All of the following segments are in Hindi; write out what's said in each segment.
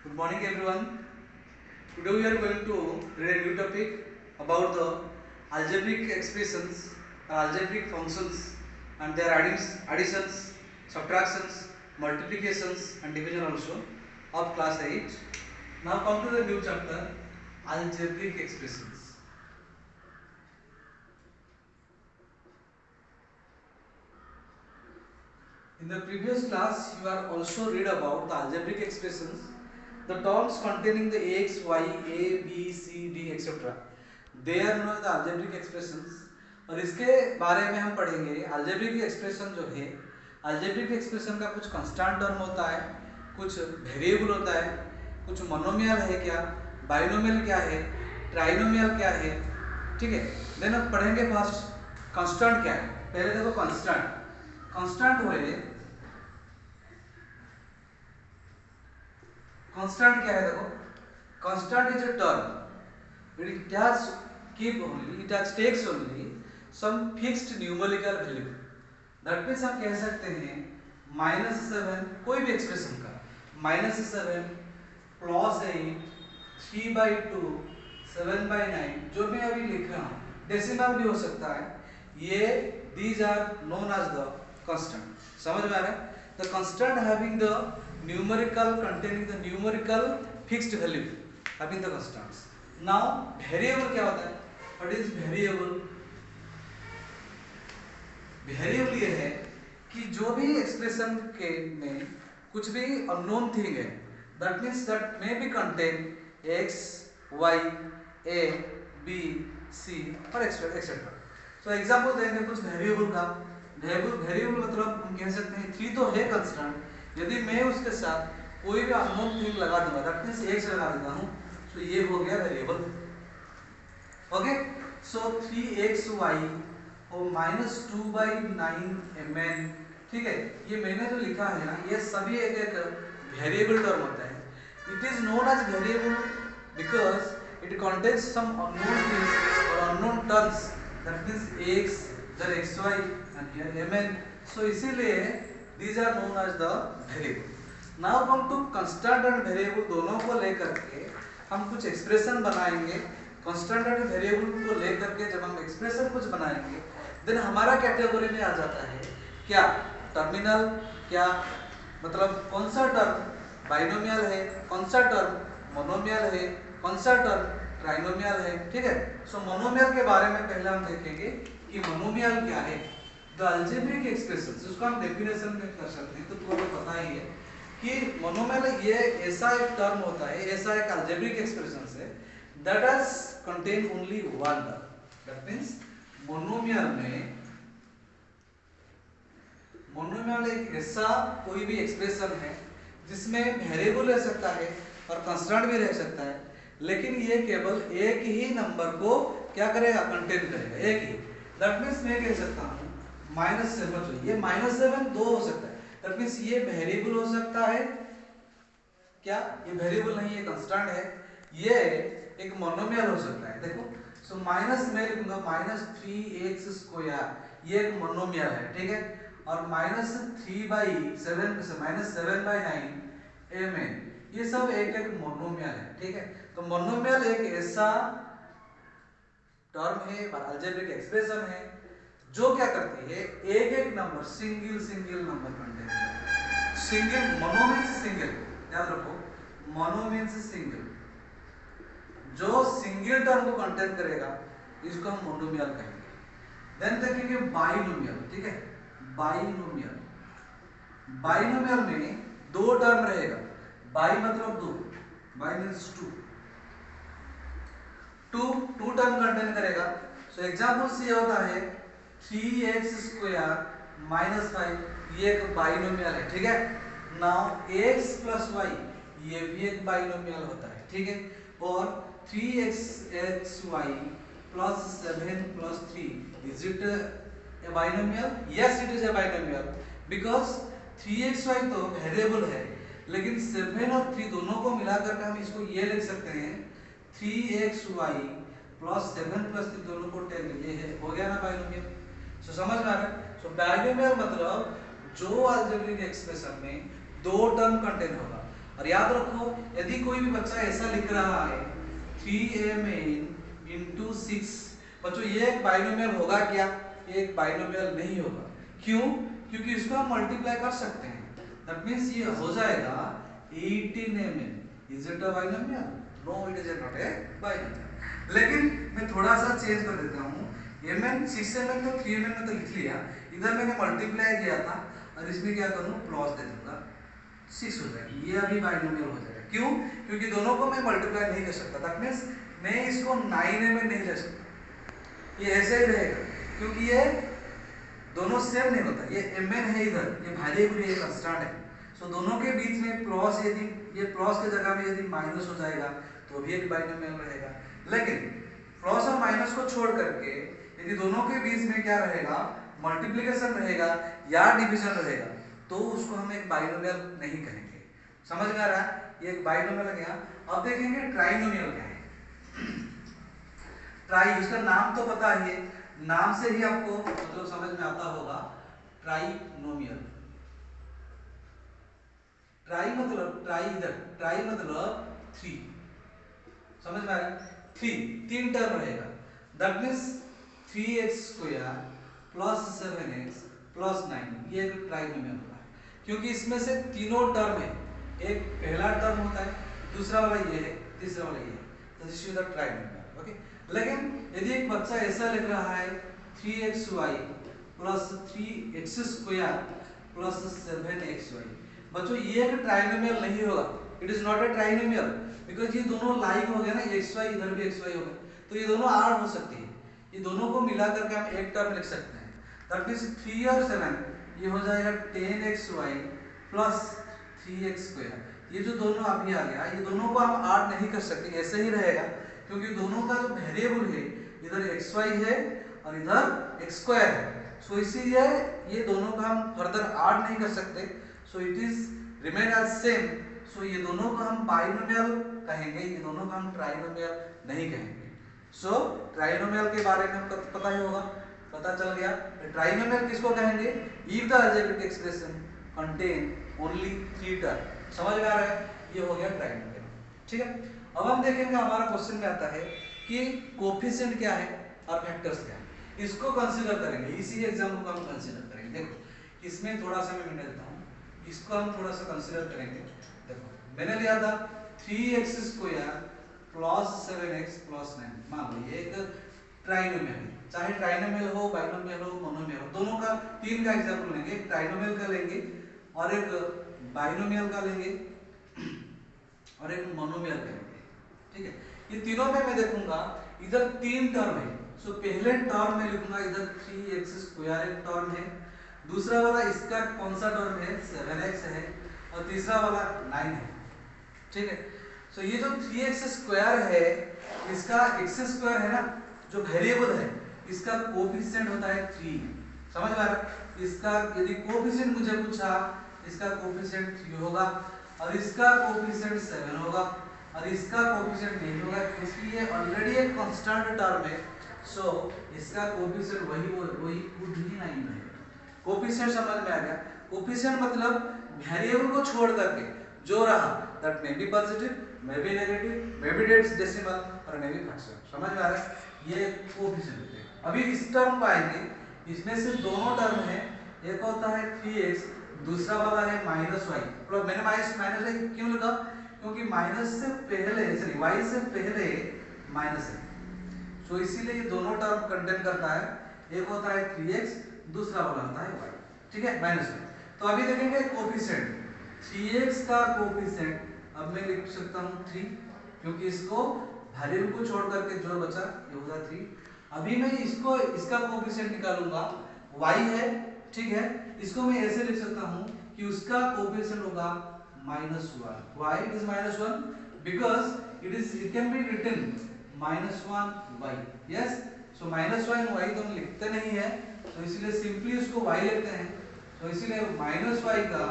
Good morning everyone. Today we are going to read a new topic about the algebraic expressions, algebraic functions and their additions, subtractions, multiplications and division also of class 8. Now come to the new chapter, algebraic expressions. In the previous class you are also read about the algebraic expressions, the terms containing the x, y, a, b, c, d, etc. They are known as the algebraic expressions. और इसके बारे में हम पढ़ेंगे algebraic expression जो है, algebraic expression का कुछ constant term होता है, कुछ variable होता है, कुछ monomial है क्या, binomial क्या है, trinomial क्या है, ठीक है। देन अब पढ़ेंगे फर्स्ट constant क्या है। पहले देखो constant हुए, constant क्या है देखो, constant is a term, it has takes only some fixed numerical value. That means हम कह सकते हैं -7 कोई भी एक्सप्रेशन का -7 +8 3/2 7/9 जो मैं अभी लिख रहा हूँ, डेसिमल भी हो सकता है, ये these are known as the constant. समझ में आ रहा है? The constant having the numerical containing the numerical fixed value having the constants. Now variable क्या होता है? What is variable? वेरिएबल ये है कि जो भी एक्सप्रेशन के में कुछ भी अननोन थिंग है, that means that may be contain x, y, a, b, c और एक्सेट्रा। तो एग्जांपल देंगे कुछ वेरिएबल का। वेरिएबल मतलब हम कह सकते हैं 3 तो है कांस्टेंट, यदि मैं उसके साथ कोई भी अननोन थिंग लगा दूंगा, दैट मीन्स x लगा देता हूँ, तो ये हो गया वेरिएबल। ओके, सो 3xy और -2/9 mn, ठीक है। ये मैंने जो लिखा है ना, ये सभी एक एक वेरिएबल टर्म होता है। It is known as variable because it contains some unknown things और unknown terms, that means x, then xy and here mn, so इसीलिए these are known as the variable. Now come to constant and variable, दोनों को लेकर के हम कुछ एक्सप्रेशन बनाएंगे। कांस्टेंट एंड वेरिएबल को लेकर के जब हम एक्सप्रेशन कुछ बनाएंगे, देन हमारा कैटेगरी में आ जाता है क्या, टर्मिनल, क्या मतलब कौन सा टर्म बाइनोमियल है, कौन सा टर्म मोनोमियल है, कौन सा टर्म ट्राइनोमियल है, ठीक है। सो मोनोमियल के बारे में पहले हम देखेंगे कि मोनोमियल क्या है। द अलजेब्रिक एक्सप्रेशंस, उसको हम डेफिनेशन में कर सकते हैं, तो तुम्हें पता ही है कि मोनोमियल ये ऐसा एक टर्म होता है, ऐसा एक अलजेब्रिक एक्सप्रेशन है that has contain only one term. That means monomial एक ऐसा कोई भी एक्सप्रेशन है जिसमें वेरिएबल रह सकता है और कांस्टेंट भी रह सकता है, लेकिन ये केवल एक ही नंबर को क्या करेगा, कंटेन करेगा, एक ही। दैट मींस मैं कह सकता हूँ -7, ये -7 दो हो सकता है, दैट मींस ये वेरिएबल हो सकता है क्या, ये वेरिएबल नहीं, ये कांस्टेंट है, ये एक मोनोमियल हो सकता है। देखो, सो माइनस मैं लिखूंगा -3x², ये एक मोनोमियल है, ठीक है। और -7/9 mn, ये सब एक एक मोनोमियल है, ठीक है। तो मोनोमियल एक ऐसा टर्म है, अलजेब्रिक एक्सप्रेशन है जो क्या करती है, एक एक नंबर सिंगल नंबर कंटेन करती है। सिंगल, मोनो मींस सिंगल, याद रखो, मोनो मींस सिंगल, जो सिंगल टर्म को कंटेन करेगा इसको हम मोनोमियल कहेंगे। देन देखेंगे बाइनोमियल, ठीक है। बाइनोमियल में दो टर्म रहेगा, बाई मतलब दो, bi means two term contain करेगा। सो एग्जांपल से होता है 3x² -5, ये एक बाइनोमियल है, ठीक है। नाउ x + y, ये भी एक बाइनोमियल होता है, ठीक है। और 3xy + 7 + 3, is it a binomial? Yes, it is a binomial because 3xy तो वेरिएबल है, लेकिन 7 और 3 दोनों को मिलाकर के हम इसको ये लिख सकते हैं 3xy + 7 + 3 दोनों को 10, ये है, हो गया ना बाइनोमियल। सो समझ में आ रहा है? सो बाइनोमियल मतलब जो अलजेब्रिक एक्सप्रेशन में दो टर्म कंटेन होगा, और याद रखो यदि कोई भी बच्चा ऐसा लिख रहा है 3mn इंटू 6, बच्चों ये एक बाइनोमियल होगा क्या? ये एक बाइनोमियल नहीं होगा। क्यों? क्योंकि इसको हम मल्टीप्लाई कर सकते हैं। दैट मींस ये हो जाएगा 18mn। Is it a binomial? No, it is not a binomial. लेकिन मैं थोड़ा सा चेंज कर देता हूँ। mn 6mn तो 3mn में तो लिख लिया, इधर मैंने मल्टीप्लाई किया था और इसमें क्या करूँ, प्लस दे दूंगा, 6 हो जाएगा। ये अभी बाइनोमियल हो जाएगा। क्यों? क्योंकि दोनों को मैं मल्टीप्लाई नहीं कर सकता। दैट मींस मैं इसको 9mn नहीं ले सकता, ये ऐसे ही रहेगा क्योंकि ये दोनों सेम नहीं होता। ये mn है इधर, ये वेरिएबल है, ये कांस्टेंट है। सो दोनों के बीच में प्लस, यदि ये प्लस के जगह में यदि माइनस हो जाएगा तो भी एक बाइनोमियल रहेगा। लेकिन प्लस और माइनस को छोड़ करके यदि दोनों के बीच में क्या रहेगा, मल्टीप्लिकेशन रहेगा या डिवीजन रहेगा, तो उसको हम एक बाइनोमियल नहीं कहेंगे। समझ में आ रहा है? ये एक बाइनोमियल गया। अब देखेंगे ट्राइनोमियल क्या है। ट्राई, इसका नाम तो पता ही है, नाम से ही आपको मतलब समझ में आता होगा। ट्राइनोमियल, ट्राई मतलब ट्राई, इधर ट्राई मतलब 3, समझ में आ रहा है? 3 टर्म रहेगा। That means 3x square plus 7x plus 9, ये एक ट्राइनोमियल होगा क्योंकि इसमें से तीनों टर्म है। एक पहला टर्म होता है, दूसरा वाला ये है, तीसरा वाला ये है, तो this is the trinomial. Okay. लेकिन यदि एक बच्चा ऐसा लिख रहा है 3xy plus 3x square plus 7xy, बच्चों ये एक ट्राइनोमियल नहीं होगा। It is not A trinomial because ये दोनों लाइक हो गया ना, xy इधर भी xy हो गया, तो ये दोनों आड़ हो सकती है। ये दोनों को मिला करके हम एक टर्म लिख सकते हैं। दैट मींस 3 और 7 ये हो जाएगा 10xy प्लस 3x स्क्वायर। ये जो दोनों अभी आ गया, ये दोनों को हम ऐड नहीं कर सकते, ऐसे ही रहेगा क्योंकि दोनों का जो वेरिएबल है इधर xy है और इधर x स्क्वायर है। सो इसीलिए ये दोनों का हम फर्दर ऐड नहीं कर सकते। So it is remain as same. So ये दोनों को हम बाइनोमियल कहेंगे, ये दोनों को हम ट्राइनोमियल नहीं कहेंगे। सो ट्राइनोमियल के बारे में पता ही होगा, पता चल गया। ट्राइनोमियल किसको कहेंगे? If the algebraic expression contain only 3 term. समझ में आ रहा है? ये हो गया ट्राइनोमियल। ठीक है। अब हम देखेंगे, हमारा क्वेश्चन में आता है कि कोफिशिएंट क्या है और फैक्टर्स क्या है। इसको कंसीडर करेंगे, इसी एग्जाम्पल को हम कंसीडर करेंगे। देखो इसमें थोड़ा सा मैं देता हूँ, इसको हम थोड़ा सा कंसीडर करेंगे। देखो मैंने लिया था 3x square plus 7x plus 9। मान लो ये एक ट्राइनोमियल है, चाहे ट्राइनोमियल हो, बाइनोमियल हो, मोनोमियल हो, दोनों का 3 का एग्जांपल लेंगे। एक ट्राइनोमियल का लेंगे और एक बाइनोमियल का लेंगे और एक मोनोमियल का लेंगे। ठीक है। ये तीनों में मैं देखूंगा इधर 3 टर्म है। सो पहले टर्म में लिखूंगा इधर 3x स्क्वायर एक टर्म है, दूसरा वाला इसका कौन सा टर्म है 7x है, और तीसरा वाला 9 है। ठीक है। सो ये जो 3x स्क्वायर है, इसका x स्क्वायर है ना जो वेरिएबल है, इसका कोफिशिएंट होता है 3। समझ में आ रहा है? इसका यदि कोफिशिएंट मुझे पूछा, इसका कोफिशिएंट 3 होगा और इसका कोफिशिएंट 7 होगा और इसका कोफिशिएंट नहीं होगा क्योंकि ये ऑलरेडी एक कांस्टेंट टर्म है। सो इसका कोफिशिएंट वही कुछ भी नहीं है। कोफिशिएंट समझ में आ गया? कोफिशिएंट मतलब वेरिएबल को छोड़ करके जो रहा, that may be positive, may be negative, may be decimal और मे बी फ्रैक्शन। समझ में आ रहा है? ये कोफिशिएंट है। अभी इस टर्म को आएंगे, इसमें से दोनों टर्म है, एक होता है 3x, दूसरा वाला है -y। मैंने माइनस y क्यों लिखा? क्योंकि माइनस से पहले, सॉरी y से पहले माइनस है। सो इसीलिए ये दोनों टर्म कंटेन करता है। एक होता है 3x, दूसरा वाला होता है y। ठीक है, माइनस में। तो अभी देखेंगे कोफिशिएंट 3x का कोफिशिएंट, अब मैं लिख सकता हूँ 3 क्योंकि इसको वेरिएबल को छोड़ करके जो बचा ये होगा 3। अभी मैं इसको, इसका कोफिशिएंट निकालूंगा, y है। ठीक है। इसको मैं ऐसे लिख सकता हूँ कि उसका कोफिशिएंट होगा -1। why it is -1? because it can be written -1y। yes, so -1 y तो हम लिखते नहीं है, तो इसलिए सिंपली उसको y लेते हैं। तो इसीलिए -y का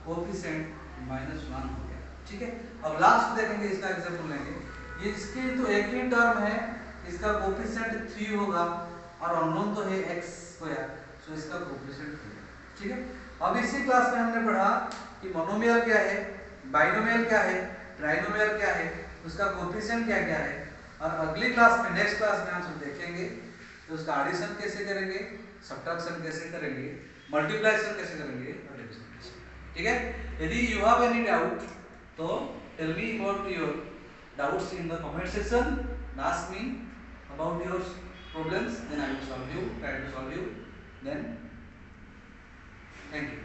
कोफिशिएंट -1 हो गया। ठीक है। अब लास्ट देखेंगे, इसका एग्जांपल लेंगे। ये इसके तो एक ही टर्म है, इसका कोफिशिएंट 3 होगा और अननोन तो है x स्क्वायर, सो इसका कोफिशिएंट 3 है। ठीक है। अब इसी क्लास में हमने पढ़ा कि मोनोमियल क्या है, बाइनोमियल क्या है, ट्राइनोमियल क्या है, उसका कोफिशिएंट क्या क्या है, और अगली क्लास में, नेक्स्ट क्लास में हम सब देखेंगे तो उसका एडिशन कैसे करेंगे, सब्ट्रैक्शन कैसे करेंगे, मल्टीप्लिकेशन कैसे करेंगे और डिवीजन कैसे करेंगे। ठीक है, यदि यू हैव एनी डाउट तो tell me about your doubts in the comment section and ask me about your problems, then I will solve you, try to solve you, then thank you.